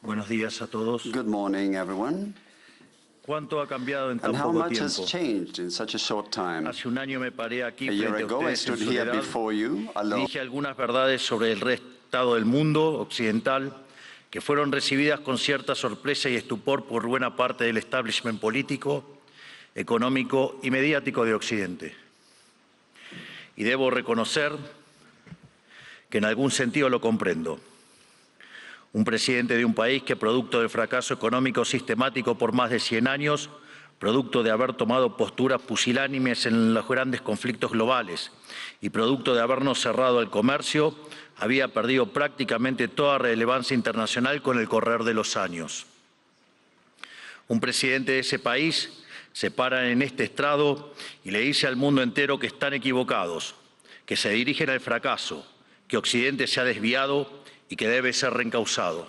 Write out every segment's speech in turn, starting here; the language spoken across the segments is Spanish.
Buenos días a todos. Good morning, everyone. ¿Cuánto ha cambiado en tan And how poco much has tiempo? changed in such a short time? Hace un año me paré aquí A year frente a ago, I ustedes en stood here soledad before you, y alone, dije algunas verdades sobre el estado del mundo occidental que fueron recibidas con cierta sorpresa y estupor por buena parte del establishment político, económico y mediático de Occidente. Y debo reconocer que en algún sentido lo comprendo. Un presidente de un país que, producto del fracaso económico sistemático por más de 100 años, producto de haber tomado posturas pusilánimes en los grandes conflictos globales y producto de habernos cerrado el comercio, había perdido prácticamente toda relevancia internacional con el correr de los años. Un presidente de ese país se para en este estrado y le dice al mundo entero que están equivocados, que se dirigen al fracaso, que Occidente se ha desviado y que debe ser reencauzado.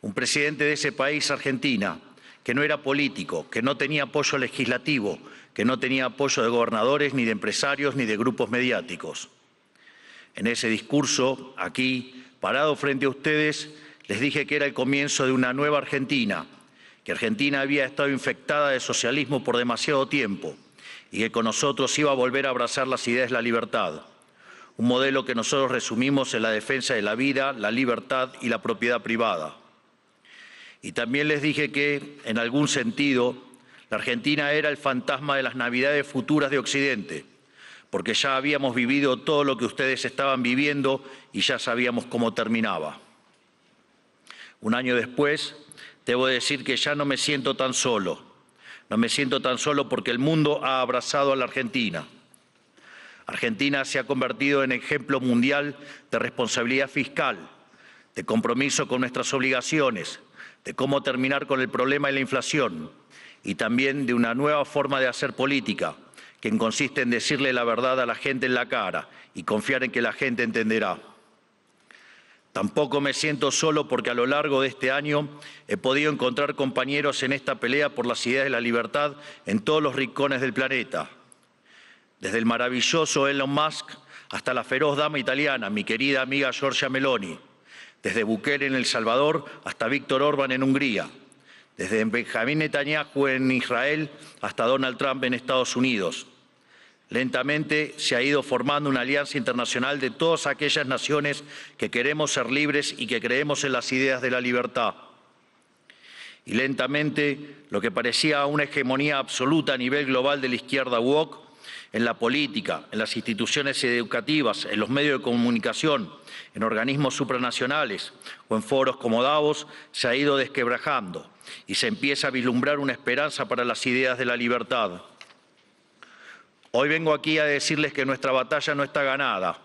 Un presidente de ese país, Argentina, que no era político, que no tenía apoyo legislativo, que no tenía apoyo de gobernadores, ni de empresarios, ni de grupos mediáticos. En ese discurso, aquí, parado frente a ustedes, les dije que era el comienzo de una nueva Argentina, que Argentina había estado infectada de socialismo por demasiado tiempo y que con nosotros iba a volver a abrazar las ideas de la libertad. Un modelo que nosotros resumimos en la defensa de la vida, la libertad y la propiedad privada. Y también les dije que, en algún sentido, la Argentina era el fantasma de las Navidades futuras de Occidente, porque ya habíamos vivido todo lo que ustedes estaban viviendo y ya sabíamos cómo terminaba. Un año después, debo decir que ya no me siento tan solo. No me siento tan solo porque el mundo ha abrazado a la Argentina. Argentina se ha convertido en ejemplo mundial de responsabilidad fiscal, de compromiso con nuestras obligaciones, de cómo terminar con el problema de la inflación y también de una nueva forma de hacer política, que consiste en decirle la verdad a la gente en la cara y confiar en que la gente entenderá. Tampoco me siento solo porque a lo largo de este año he podido encontrar compañeros en esta pelea por las ideas de la libertad en todos los rincones del planeta. Desde el maravilloso Elon Musk hasta la feroz dama italiana, mi querida amiga Giorgia Meloni. Desde Bukele en El Salvador hasta Víctor Orbán en Hungría. Desde Benjamín Netanyahu en Israel hasta Donald Trump en Estados Unidos. Lentamente se ha ido formando una alianza internacional de todas aquellas naciones que queremos ser libres y que creemos en las ideas de la libertad. Y lentamente lo que parecía una hegemonía absoluta a nivel global de la izquierda woke, en la política, en las instituciones educativas, en los medios de comunicación, en organismos supranacionales o en foros como Davos, se ha ido desquebrajando y se empieza a vislumbrar una esperanza para las ideas de la libertad. Hoy vengo aquí a decirles que nuestra batalla no está ganada,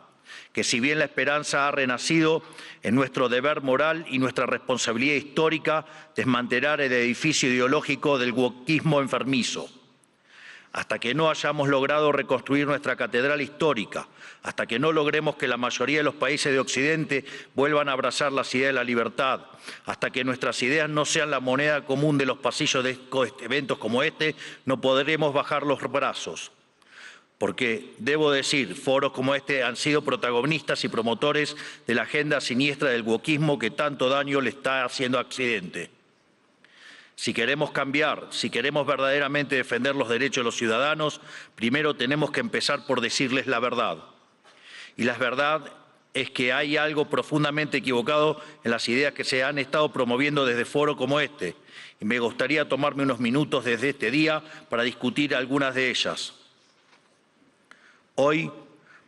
que si bien la esperanza ha renacido, es nuestro deber moral y nuestra responsabilidad histórica desmantelar el edificio ideológico del wokismo enfermizo. Hasta que no hayamos logrado reconstruir nuestra catedral histórica, hasta que no logremos que la mayoría de los países de Occidente vuelvan a abrazar las ideas de la libertad, hasta que nuestras ideas no sean la moneda común de los pasillos de eventos como este, no podremos bajar los brazos. Porque, debo decir, foros como este han sido protagonistas y promotores de la agenda siniestra del wokismo que tanto daño le está haciendo a Occidente. Si queremos cambiar, si queremos verdaderamente defender los derechos de los ciudadanos, primero tenemos que empezar por decirles la verdad. Y la verdad es que hay algo profundamente equivocado en las ideas que se han estado promoviendo desde foros como este. Y me gustaría tomarme unos minutos desde este día para discutir algunas de ellas. Hoy,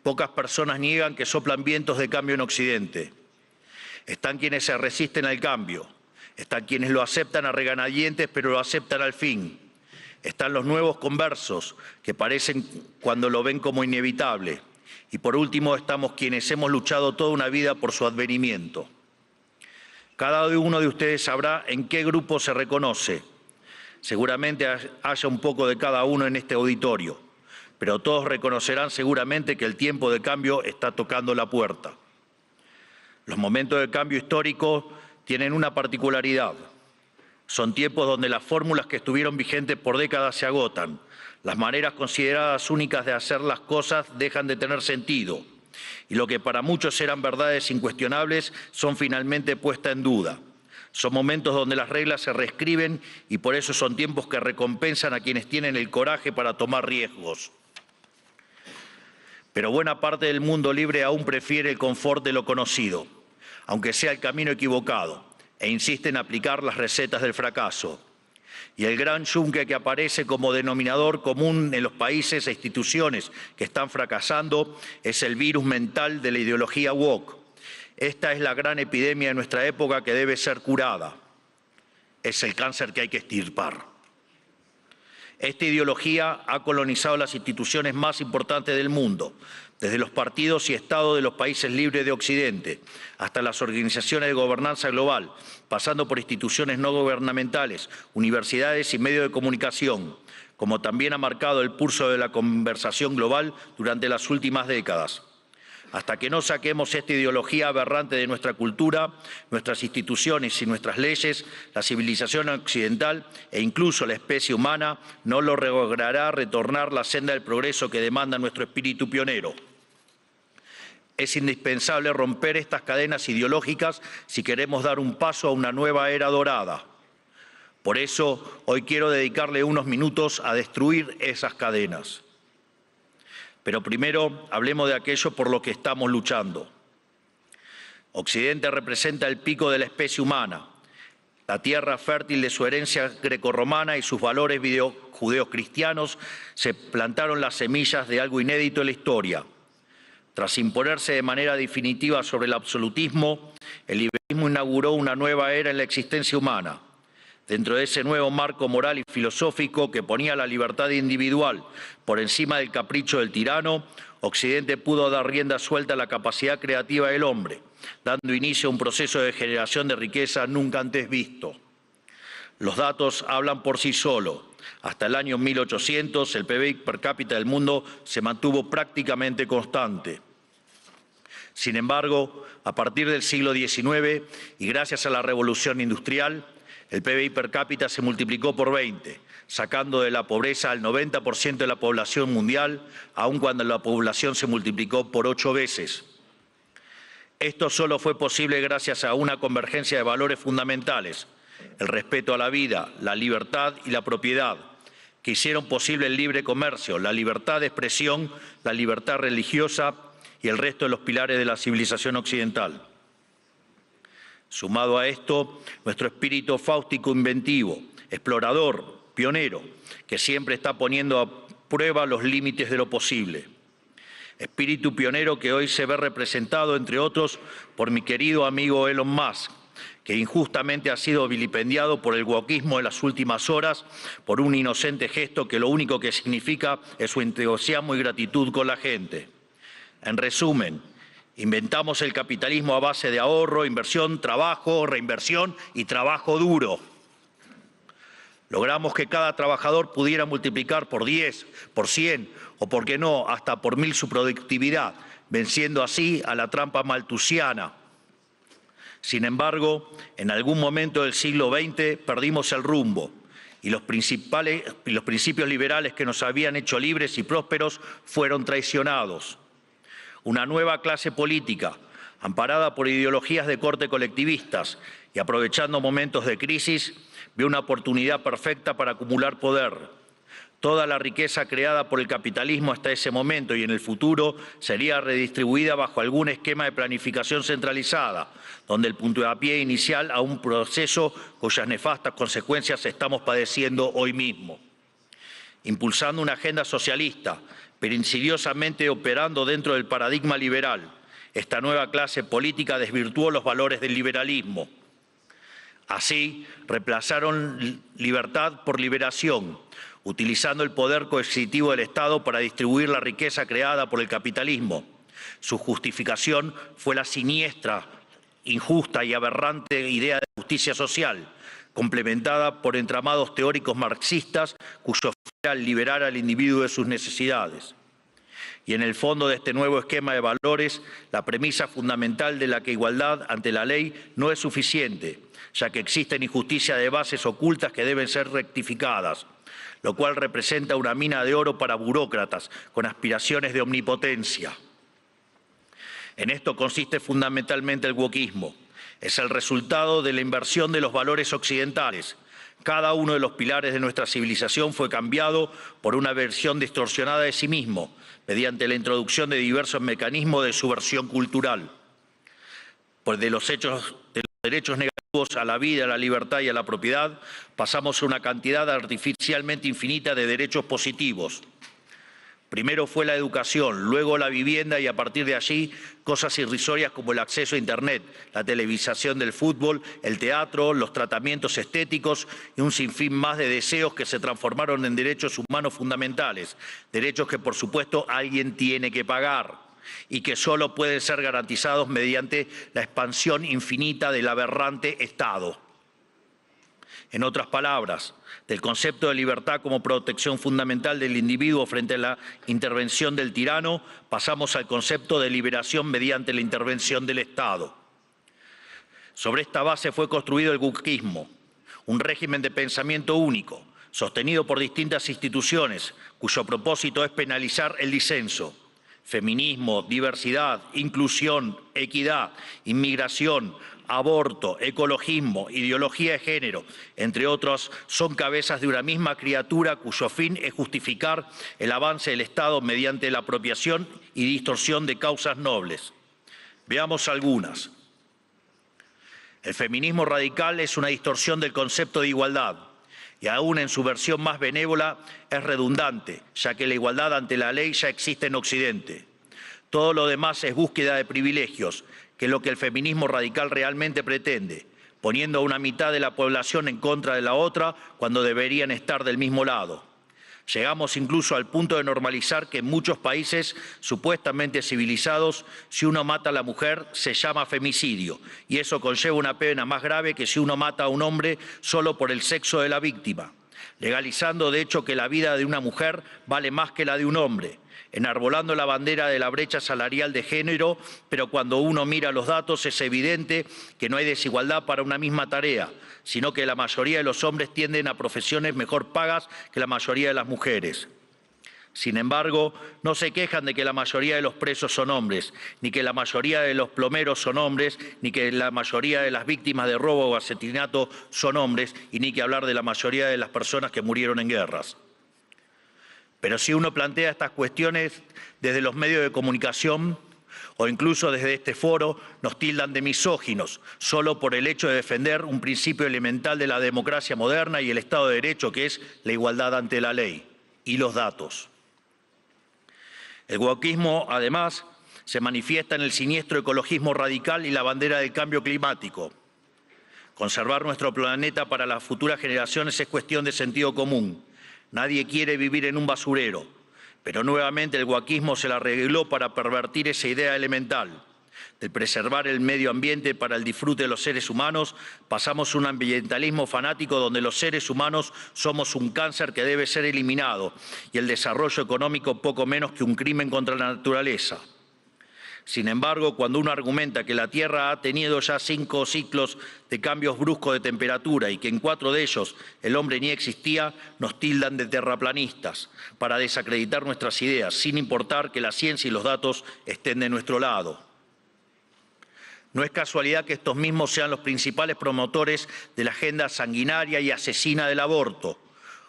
pocas personas niegan que soplan vientos de cambio en Occidente. Están quienes se resisten al cambio. Están quienes lo aceptan a regañadientes, pero lo aceptan al fin. Están los nuevos conversos, que parecen cuando lo ven como inevitable. Y por último, estamos quienes hemos luchado toda una vida por su advenimiento. Cada uno de ustedes sabrá en qué grupo se reconoce. Seguramente haya un poco de cada uno en este auditorio, pero todos reconocerán seguramente que el tiempo de cambio está tocando la puerta. Los momentos de cambio histórico tienen una particularidad. Son tiempos donde las fórmulas que estuvieron vigentes por décadas se agotan. Las maneras consideradas únicas de hacer las cosas dejan de tener sentido. Y lo que para muchos eran verdades incuestionables son finalmente puestas en duda. Son momentos donde las reglas se reescriben y por eso son tiempos que recompensan a quienes tienen el coraje para tomar riesgos. Pero buena parte del mundo libre aún prefiere el confort de lo conocido, aunque sea el camino equivocado, e insiste en aplicar las recetas del fracaso. Y el gran yunque que aparece como denominador común en los países e instituciones que están fracasando es el virus mental de la ideología woke. Esta es la gran epidemia de nuestra época que debe ser curada. Es el cáncer que hay que extirpar. Esta ideología ha colonizado las instituciones más importantes del mundo, desde los partidos y estados de los países libres de Occidente, hasta las organizaciones de gobernanza global, pasando por instituciones no gubernamentales, universidades y medios de comunicación, como también ha marcado el pulso de la conversación global durante las últimas décadas. Hasta que no saquemos esta ideología aberrante de nuestra cultura, nuestras instituciones y nuestras leyes, la civilización occidental e incluso la especie humana no logrará retornar la senda del progreso que demanda nuestro espíritu pionero. Es indispensable romper estas cadenas ideológicas si queremos dar un paso a una nueva era dorada. Por eso, hoy quiero dedicarle unos minutos a destruir esas cadenas. Pero primero hablemos de aquello por lo que estamos luchando. Occidente representa el pico de la especie humana, la tierra fértil de su herencia grecorromana y sus valores judeocristianos se plantaron las semillas de algo inédito en la historia. Tras imponerse de manera definitiva sobre el absolutismo, el liberalismo inauguró una nueva era en la existencia humana. Dentro de ese nuevo marco moral y filosófico que ponía la libertad individual por encima del capricho del tirano, Occidente pudo dar rienda suelta a la capacidad creativa del hombre, dando inicio a un proceso de generación de riqueza nunca antes visto. Los datos hablan por sí solos. Hasta el año 1800, el PBI per cápita del mundo se mantuvo prácticamente constante. Sin embargo, a partir del siglo XIX y gracias a la revolución industrial, el PBI per cápita se multiplicó por 20, sacando de la pobreza al 90% de la población mundial, aun cuando la población se multiplicó por 8 veces. Esto solo fue posible gracias a una convergencia de valores fundamentales, el respeto a la vida, la libertad y la propiedad, que hicieron posible el libre comercio, la libertad de expresión, la libertad religiosa y el resto de los pilares de la civilización occidental. Sumado a esto, nuestro espíritu fáustico inventivo, explorador, pionero, que siempre está poniendo a prueba los límites de lo posible. Espíritu pionero que hoy se ve representado, entre otros, por mi querido amigo Elon Musk, que injustamente ha sido vilipendiado por el wokeismo en las últimas horas por un inocente gesto que lo único que significa es su entusiasmo y gratitud con la gente. En resumen, inventamos el capitalismo a base de ahorro, inversión, trabajo, reinversión y trabajo duro. Logramos que cada trabajador pudiera multiplicar por 10, por 100 o, por qué no, hasta por 1000 su productividad, venciendo así a la trampa malthusiana. Sin embargo, en algún momento del siglo XX perdimos el rumbo y los principios liberales que nos habían hecho libres y prósperos fueron traicionados. Una nueva clase política, amparada por ideologías de corte colectivistas y aprovechando momentos de crisis, ve una oportunidad perfecta para acumular poder. Toda la riqueza creada por el capitalismo hasta ese momento y en el futuro sería redistribuida bajo algún esquema de planificación centralizada, donde el puntapié inicial a un proceso cuyas nefastas consecuencias estamos padeciendo hoy mismo. Impulsando una agenda socialista, pero insidiosamente operando dentro del paradigma liberal, esta nueva clase política desvirtuó los valores del liberalismo. Así, reemplazaron libertad por liberación, utilizando el poder coercitivo del Estado para distribuir la riqueza creada por el capitalismo. Su justificación fue la siniestra, injusta y aberrante idea de justicia social, complementada por entramados teóricos marxistas cuyo fin era liberar al individuo de sus necesidades. Y en el fondo de este nuevo esquema de valores, la premisa fundamental de la que igualdad ante la ley no es suficiente, ya que existen injusticias de bases ocultas que deben ser rectificadas, lo cual representa una mina de oro para burócratas con aspiraciones de omnipotencia. En esto consiste fundamentalmente el wokeismo, Es el resultado de la inversión de los valores occidentales. Cada uno de los pilares de nuestra civilización fue cambiado por una versión distorsionada de sí mismo, mediante la introducción de diversos mecanismos de subversión cultural. Pues de los derechos negativos a la vida, a la libertad y a la propiedad, pasamos a una cantidad artificialmente infinita de derechos positivos. Primero fue la educación, luego la vivienda y a partir de allí cosas irrisorias como el acceso a Internet, la televisación del fútbol, el teatro, los tratamientos estéticos y un sinfín más de deseos que se transformaron en derechos humanos fundamentales, derechos que por supuesto alguien tiene que pagar y que solo pueden ser garantizados mediante la expansión infinita del aberrante Estado. En otras palabras, del concepto de libertad como protección fundamental del individuo frente a la intervención del tirano, pasamos al concepto de liberación mediante la intervención del Estado. Sobre esta base fue construido el wokismo, un régimen de pensamiento único, sostenido por distintas instituciones, cuyo propósito es penalizar el disenso. Feminismo, diversidad, inclusión, equidad, inmigración, aborto, ecologismo, ideología de género, entre otros, son cabezas de una misma criatura cuyo fin es justificar el avance del Estado mediante la apropiación y distorsión de causas nobles. Veamos algunas. El feminismo radical es una distorsión del concepto de igualdad y aún en su versión más benévola es redundante, ya que la igualdad ante la ley ya existe en Occidente. Todo lo demás es búsqueda de privilegios, que es lo que el feminismo radical realmente pretende, poniendo a una mitad de la población en contra de la otra cuando deberían estar del mismo lado. Llegamos incluso al punto de normalizar que en muchos países supuestamente civilizados, si uno mata a la mujer se llama femicidio, y eso conlleva una pena más grave que si uno mata a un hombre solo por el sexo de la víctima, legalizando de hecho que la vida de una mujer vale más que la de un hombre, enarbolando la bandera de la brecha salarial de género, pero cuando uno mira los datos es evidente que no hay desigualdad para una misma tarea, sino que la mayoría de los hombres tienden a profesiones mejor pagas que la mayoría de las mujeres. Sin embargo, no se quejan de que la mayoría de los presos son hombres, ni que la mayoría de los plomeros son hombres, ni que la mayoría de las víctimas de robo o asesinato son hombres, y ni que hablar de la mayoría de las personas que murieron en guerras. Pero si uno plantea estas cuestiones desde los medios de comunicación o incluso desde este foro, nos tildan de misóginos, solo por el hecho de defender un principio elemental de la democracia moderna y el Estado de Derecho, que es la igualdad ante la ley y los datos. El wokismo, además, se manifiesta en el siniestro ecologismo radical y la bandera del cambio climático. Conservar nuestro planeta para las futuras generaciones es cuestión de sentido común. Nadie quiere vivir en un basurero, pero nuevamente el wokismo se la arregló para pervertir esa idea elemental. De preservar el medio ambiente para el disfrute de los seres humanos, pasamos a un ambientalismo fanático donde los seres humanos somos un cáncer que debe ser eliminado y el desarrollo económico poco menos que un crimen contra la naturaleza. Sin embargo, cuando uno argumenta que la Tierra ha tenido ya 5 ciclos de cambios bruscos de temperatura y que en 4 de ellos el hombre ni existía, nos tildan de terraplanistas para desacreditar nuestras ideas, sin importar que la ciencia y los datos estén de nuestro lado. No es casualidad que estos mismos sean los principales promotores de la agenda sanguinaria y asesina del aborto.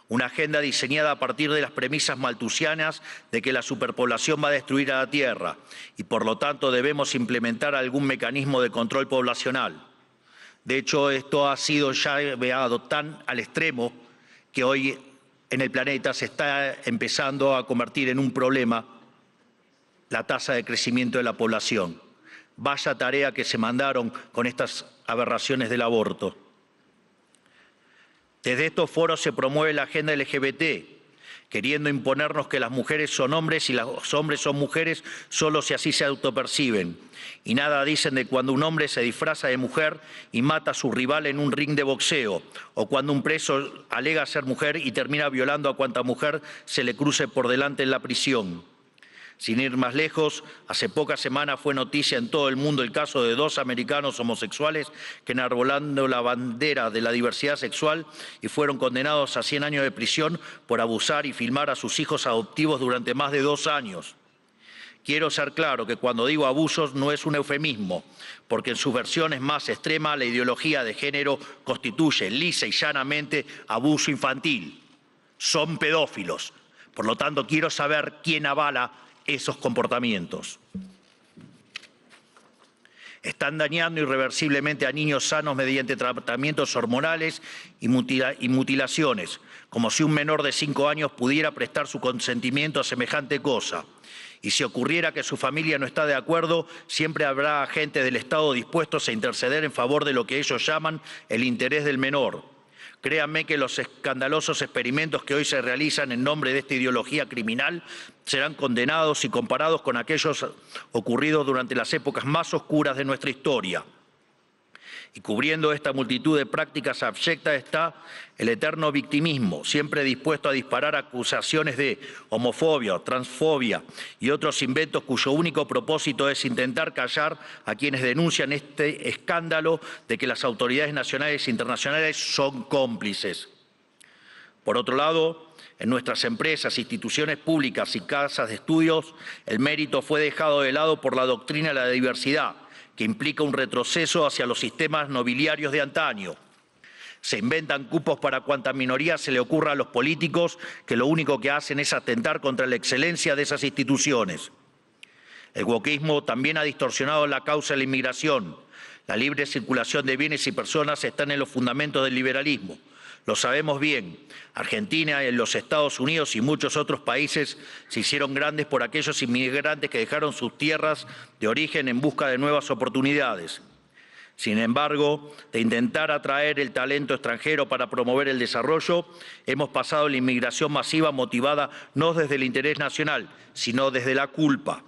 Una agenda diseñada a partir de las premisas malthusianas de que la superpoblación va a destruir a la Tierra y por lo tanto debemos implementar algún mecanismo de control poblacional. De hecho, esto ha sido ya llevado tan al extremo que hoy en el planeta se está empezando a convertir en un problema la tasa de crecimiento de la población. Vaya tarea que se mandaron con estas aberraciones del aborto. Desde estos foros se promueve la agenda LGBT, queriendo imponernos que las mujeres son hombres y los hombres son mujeres solo si así se autoperciben. Y nada dicen de cuando un hombre se disfraza de mujer y mata a su rival en un ring de boxeo, o cuando un preso alega ser mujer y termina violando a cuanta mujer se le cruce por delante en la prisión. Sin ir más lejos, hace pocas semanas fue noticia en todo el mundo el caso de 2 americanos homosexuales que enarbolando la bandera de la diversidad sexual y fueron condenados a 100 años de prisión por abusar y filmar a sus hijos adoptivos durante más de 2 años. Quiero ser claro que cuando digo abusos no es un eufemismo, porque en sus versiones más extremas la ideología de género constituye lisa y llanamente abuso infantil. Son pedófilos. Por lo tanto, quiero saber quién avala esos comportamientos. Están dañando irreversiblemente a niños sanos mediante tratamientos hormonales y mutilaciones, como si un menor de 5 años pudiera prestar su consentimiento a semejante cosa. Y si ocurriera que su familia no está de acuerdo, siempre habrá agentes del Estado dispuestos a interceder en favor de lo que ellos llaman el interés del menor. Créanme que los escandalosos experimentos que hoy se realizan en nombre de esta ideología criminal serán condenados y comparados con aquellos ocurridos durante las épocas más oscuras de nuestra historia. Y cubriendo esta multitud de prácticas abyectas está el eterno victimismo, siempre dispuesto a disparar acusaciones de homofobia, transfobia y otros inventos cuyo único propósito es intentar callar a quienes denuncian este escándalo de que las autoridades nacionales e internacionales son cómplices. Por otro lado, en nuestras empresas, instituciones públicas y casas de estudios, el mérito fue dejado de lado por la doctrina de la diversidad, que implica un retroceso hacia los sistemas nobiliarios de antaño. Se inventan cupos para cuanta minoría se le ocurra a los políticos, que lo único que hacen es atentar contra la excelencia de esas instituciones. El wokismo también ha distorsionado la causa de la inmigración. La libre circulación de bienes y personas están en los fundamentos del liberalismo. Lo sabemos bien. Argentina, los Estados Unidos y muchos otros países se hicieron grandes por aquellos inmigrantes que dejaron sus tierras de origen en busca de nuevas oportunidades. Sin embargo, de intentar atraer el talento extranjero para promover el desarrollo, hemos pasado a la inmigración masiva motivada no desde el interés nacional, sino desde la culpa.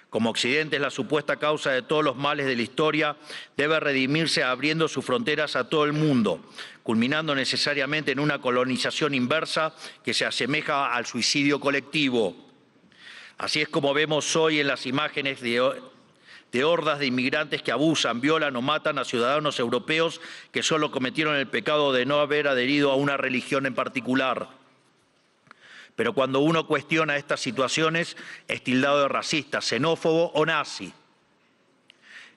Como Occidente es la supuesta causa de todos los males de la historia, debe redimirse abriendo sus fronteras a todo el mundo, culminando necesariamente en una colonización inversa que se asemeja al suicidio colectivo. Así es como vemos hoy en las imágenes de hordas de inmigrantes que abusan, violan o matan a ciudadanos europeos que solo cometieron el pecado de no haber adherido a una religión en particular. Pero cuando uno cuestiona estas situaciones, es tildado de racista, xenófobo o nazi.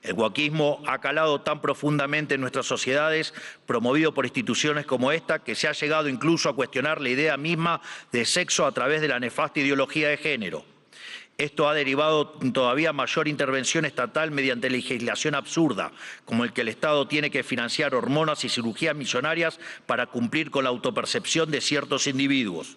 El wokismo ha calado tan profundamente en nuestras sociedades, promovido por instituciones como esta, que se ha llegado incluso a cuestionar la idea misma de sexo a través de la nefasta ideología de género. Esto ha derivado en todavía mayor intervención estatal mediante legislación absurda, como el que el Estado tiene que financiar hormonas y cirugías millonarias para cumplir con la autopercepción de ciertos individuos.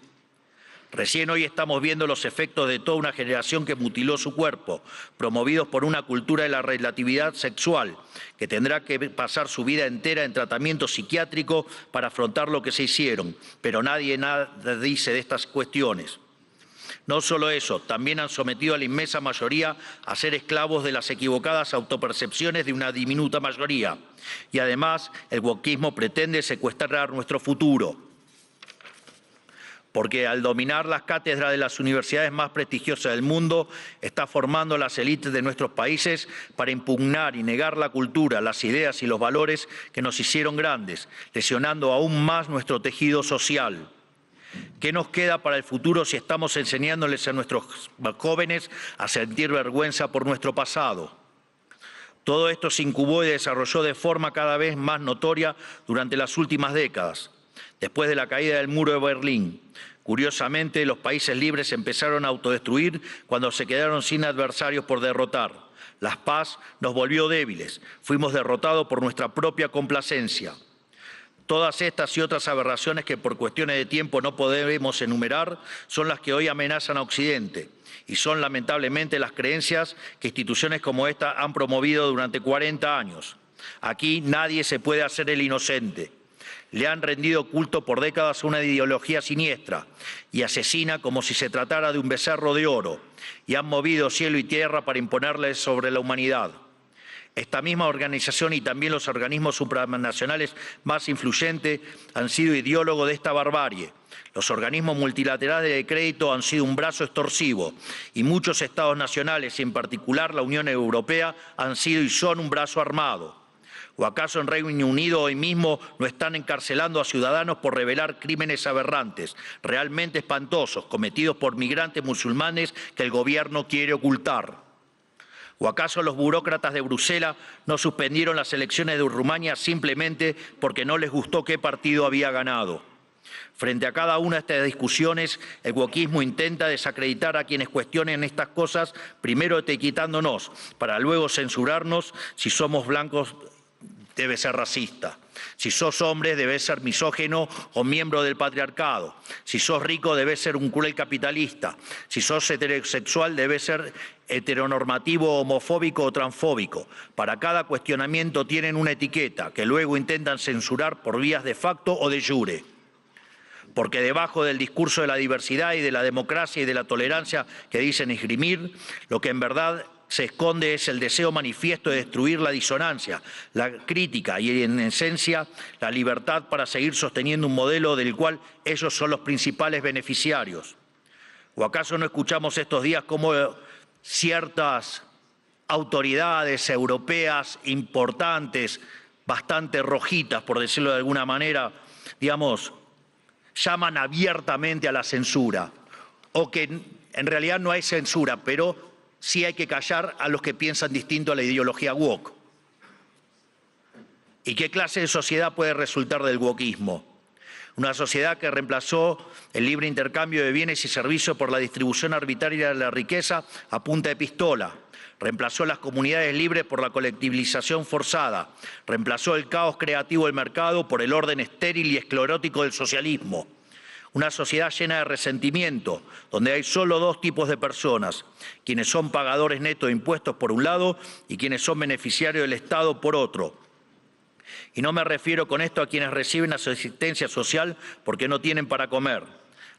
Recién hoy estamos viendo los efectos de toda una generación que mutiló su cuerpo, promovidos por una cultura de la relatividad sexual, que tendrá que pasar su vida entera en tratamiento psiquiátrico para afrontar lo que se hicieron, pero nadie nada dice de estas cuestiones. No solo eso, también han sometido a la inmensa mayoría a ser esclavos de las equivocadas autopercepciones de una diminuta mayoría. Y además, el wokismo pretende secuestrar nuestro futuro, porque al dominar las cátedras de las universidades más prestigiosas del mundo, está formando las élites de nuestros países para impugnar y negar la cultura, las ideas y los valores que nos hicieron grandes, lesionando aún más nuestro tejido social. ¿Qué nos queda para el futuro si estamos enseñándoles a nuestros jóvenes a sentir vergüenza por nuestro pasado? Todo esto se incubó y desarrolló de forma cada vez más notoria durante las últimas décadas. Después de la caída del muro de Berlín, curiosamente, los países libres empezaron a autodestruir cuando se quedaron sin adversarios por derrotar. La paz nos volvió débiles, fuimos derrotados por nuestra propia complacencia. Todas estas y otras aberraciones que por cuestiones de tiempo no podemos enumerar son las que hoy amenazan a Occidente y son lamentablemente las creencias que instituciones como esta han promovido durante 40 años. Aquí nadie se puede hacer el inocente. Le han rendido culto por décadas a una ideología siniestra y asesina como si se tratara de un becerro de oro, y han movido cielo y tierra para imponerle sobre la humanidad. Esta misma organización y también los organismos supranacionales más influyentes han sido ideólogos de esta barbarie. Los organismos multilaterales de crédito han sido un brazo extorsivo y muchos estados nacionales, y en particular la Unión Europea, han sido y son un brazo armado. ¿O acaso en Reino Unido hoy mismo no están encarcelando a ciudadanos por revelar crímenes aberrantes, realmente espantosos, cometidos por migrantes musulmanes que el gobierno quiere ocultar? ¿O acaso los burócratas de Bruselas no suspendieron las elecciones de Rumania simplemente porque no les gustó qué partido había ganado? Frente a cada una de estas discusiones, el wokismo intenta desacreditar a quienes cuestionen estas cosas, primero etiquetándonos, para luego censurarnos. Si somos blancos, debe ser racista. Si sos hombre, debes ser misógino o miembro del patriarcado. Si sos rico, debes ser un cruel capitalista. Si sos heterosexual, debes ser heteronormativo, homofóbico o transfóbico. Para cada cuestionamiento tienen una etiqueta que luego intentan censurar por vías de facto o de jure. Porque debajo del discurso de la diversidad y de la democracia y de la tolerancia que dicen esgrimir, lo que en verdad se esconde es el deseo manifiesto de destruir la disonancia, la crítica y, en esencia, la libertad para seguir sosteniendo un modelo del cual ellos son los principales beneficiarios. ¿O acaso no escuchamos estos días cómo ciertas autoridades europeas importantes, bastante rojitas, por decirlo de alguna manera, digamos, llaman abiertamente a la censura? O que en realidad no hay censura, pero sí hay que callar a los que piensan distinto a la ideología woke. ¿Y qué clase de sociedad puede resultar del wokismo? Una sociedad que reemplazó el libre intercambio de bienes y servicios por la distribución arbitraria de la riqueza a punta de pistola. Reemplazó las comunidades libres por la colectivización forzada. Reemplazó el caos creativo del mercado por el orden estéril y esclerótico del socialismo. Una sociedad llena de resentimiento, donde hay solo dos tipos de personas: quienes son pagadores netos de impuestos por un lado y quienes son beneficiarios del Estado por otro. Y no me refiero con esto a quienes reciben asistencia social porque no tienen para comer.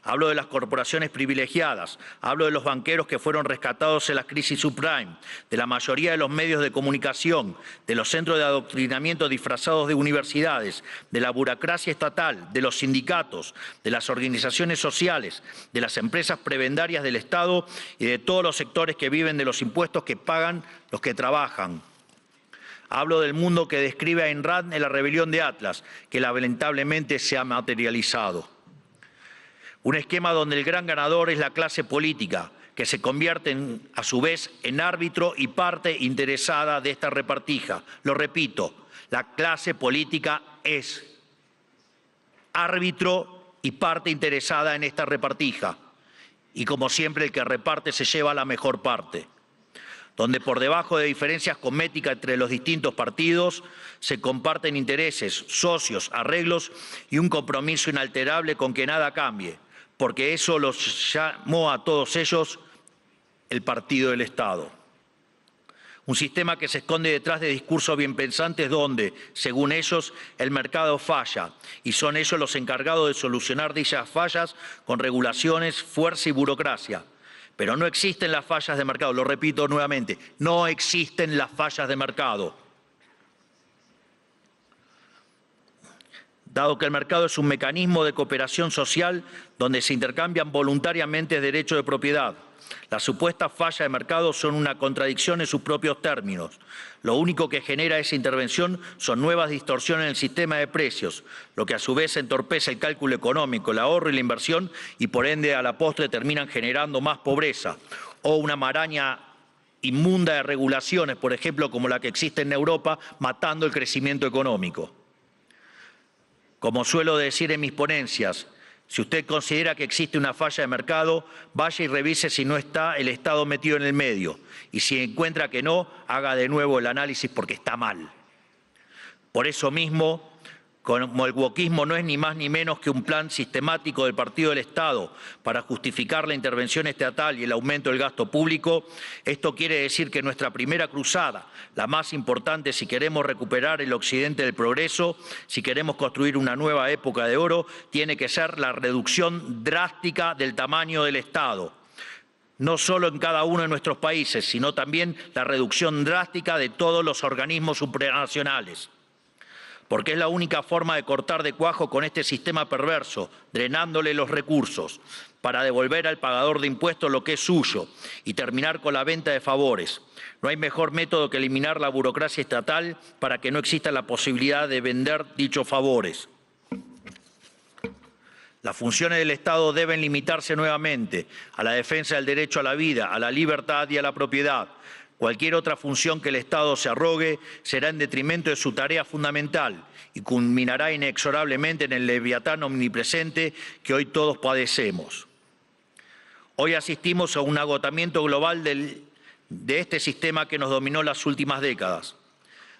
Hablo de las corporaciones privilegiadas, hablo de los banqueros que fueron rescatados en la crisis subprime, de la mayoría de los medios de comunicación, de los centros de adoctrinamiento disfrazados de universidades, de la burocracia estatal, de los sindicatos, de las organizaciones sociales, de las empresas prebendarias del Estado y de todos los sectores que viven de los impuestos que pagan los que trabajan. Hablo del mundo que describe Ayn Rand en La rebelión de Atlas, que lamentablemente se ha materializado. Un esquema donde el gran ganador es la clase política, que se convierte a su vez en árbitro y parte interesada de esta repartija. Lo repito, la clase política es árbitro y parte interesada en esta repartija. Y como siempre, el que reparte se lleva la mejor parte, donde por debajo de diferencias cosméticas entre los distintos partidos se comparten intereses, socios, arreglos y un compromiso inalterable con que nada cambie, porque eso los llamó a todos ellos el partido del Estado. Un sistema que se esconde detrás de discursos bien pensantes donde, según ellos, el mercado falla y son ellos los encargados de solucionar dichas fallas con regulaciones, fuerza y burocracia. Pero no existen las fallas de mercado, lo repito nuevamente, no existen las fallas de mercado. Dado que el mercado es un mecanismo de cooperación social donde se intercambian voluntariamente derechos de propiedad, las supuestas fallas de mercado son una contradicción en sus propios términos. Lo único que genera esa intervención son nuevas distorsiones en el sistema de precios, lo que a su vez entorpece el cálculo económico, el ahorro y la inversión y por ende a la postre terminan generando más pobreza o una maraña inmunda de regulaciones, por ejemplo, como la que existe en Europa, matando el crecimiento económico. Como suelo decir en mis ponencias, si usted considera que existe una falla de mercado, vaya y revise si no está el Estado metido en el medio. Y si encuentra que no, haga de nuevo el análisis porque está mal. Por eso mismo, como el wokismo no es ni más ni menos que un plan sistemático del partido del Estado para justificar la intervención estatal y el aumento del gasto público, esto quiere decir que nuestra primera cruzada, la más importante si queremos recuperar el occidente del progreso, si queremos construir una nueva época de oro, tiene que ser la reducción drástica del tamaño del Estado. No solo en cada uno de nuestros países, sino también la reducción drástica de todos los organismos supranacionales. porque es la única forma de cortar de cuajo con este sistema perverso, drenándole los recursos, para devolver al pagador de impuestos lo que es suyo y terminar con la venta de favores. No hay mejor método que eliminar la burocracia estatal para que no exista la posibilidad de vender dichos favores. Las funciones del Estado deben limitarse nuevamente a la defensa del derecho a la vida, a la libertad y a la propiedad. Cualquier otra función que el Estado se arrogue será en detrimento de su tarea fundamental y culminará inexorablemente en el leviatán omnipresente que hoy todos padecemos. Hoy asistimos a un agotamiento global de este sistema que nos dominó las últimas décadas.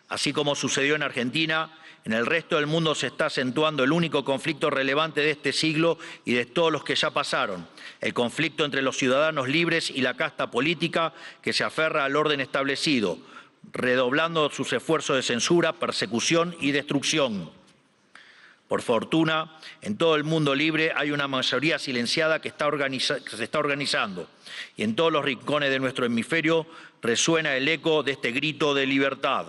Así como sucedió en Argentina, en el resto del mundo se está acentuando el único conflicto relevante de este siglo y de todos los que ya pasaron, el conflicto entre los ciudadanos libres y la casta política que se aferra al orden establecido, redoblando sus esfuerzos de censura, persecución y destrucción. Por fortuna, en todo el mundo libre hay una mayoría silenciada que se está organizando y en todos los rincones de nuestro hemisferio resuena el eco de este grito de libertad.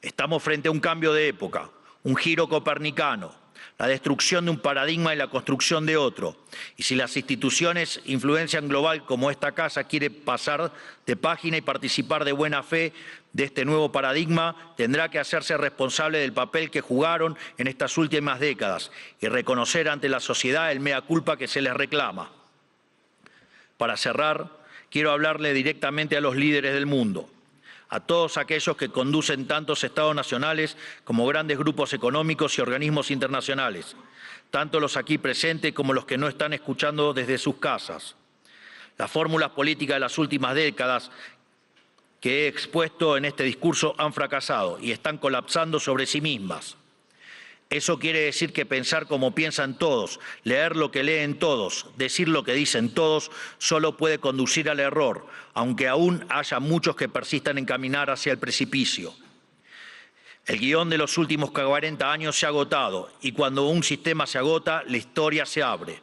Estamos frente a un cambio de época, un giro copernicano, la destrucción de un paradigma y la construcción de otro. Y si las instituciones influencian global como esta casa quiere pasar de página y participar de buena fe de este nuevo paradigma, tendrá que hacerse responsable del papel que jugaron en estas últimas décadas y reconocer ante la sociedad el mea culpa que se les reclama. Para cerrar, quiero hablarle directamente a los líderes del mundo, a todos aquellos que conducen tantos estados nacionales como grandes grupos económicos y organismos internacionales, tanto los aquí presentes como los que no están escuchando desde sus casas. Las fórmulas políticas de las últimas décadas que he expuesto en este discurso han fracasado y están colapsando sobre sí mismas. Eso quiere decir que pensar como piensan todos, leer lo que leen todos, decir lo que dicen todos, solo puede conducir al error, aunque aún haya muchos que persistan en caminar hacia el precipicio. El guión de los últimos 40 años se ha agotado y cuando un sistema se agota, la historia se abre.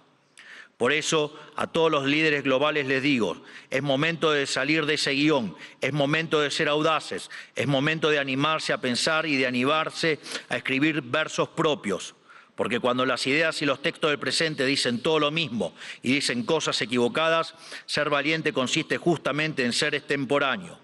Por eso, a todos los líderes globales les digo, es momento de salir de ese guión, es momento de ser audaces, es momento de animarse a pensar y de animarse a escribir versos propios. Porque cuando las ideas y los textos del presente dicen todo lo mismo y dicen cosas equivocadas, ser valiente consiste justamente en ser extemporáneo.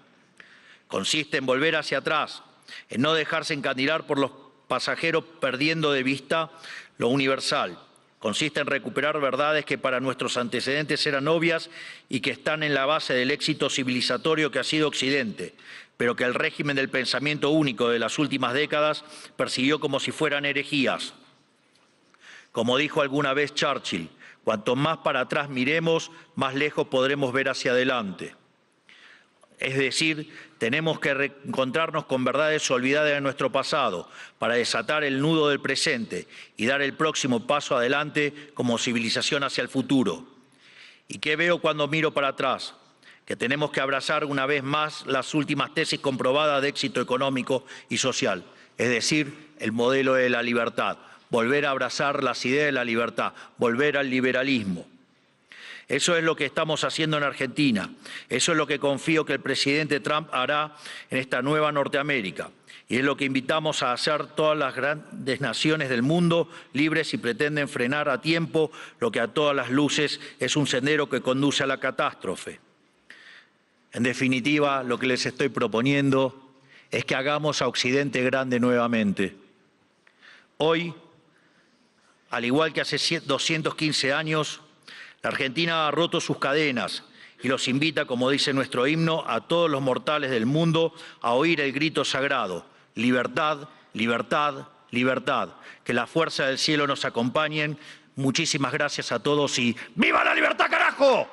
Consiste en volver hacia atrás, en no dejarse encandilar por los pasajeros perdiendo de vista lo universal. Consiste en recuperar verdades que para nuestros antecedentes eran obvias y que están en la base del éxito civilizatorio que ha sido Occidente, pero que el régimen del pensamiento único de las últimas décadas persiguió como si fueran herejías. Como dijo alguna vez Churchill, cuanto más para atrás miremos, más lejos podremos ver hacia adelante. Es decir, tenemos que reencontrarnos con verdades olvidadas de nuestro pasado para desatar el nudo del presente y dar el próximo paso adelante como civilización hacia el futuro. ¿Y qué veo cuando miro para atrás? Que tenemos que abrazar una vez más las últimas tesis comprobadas de éxito económico y social, es decir, el modelo de la libertad, volver a abrazar las ideas de la libertad, volver al liberalismo. Eso es lo que estamos haciendo en Argentina. Eso es lo que confío que el presidente Trump hará en esta nueva Norteamérica. Y es lo que invitamos a hacer todas las grandes naciones del mundo libres si pretenden frenar a tiempo lo que a todas las luces es un sendero que conduce a la catástrofe. En definitiva, lo que les estoy proponiendo es que hagamos a Occidente grande nuevamente. Hoy, al igual que hace 215 años, la Argentina ha roto sus cadenas y los invita, como dice nuestro himno, a todos los mortales del mundo a oír el grito sagrado: libertad, libertad, libertad. Que la fuerza del cielo nos acompañen. Muchísimas gracias a todos y ¡viva la libertad, carajo!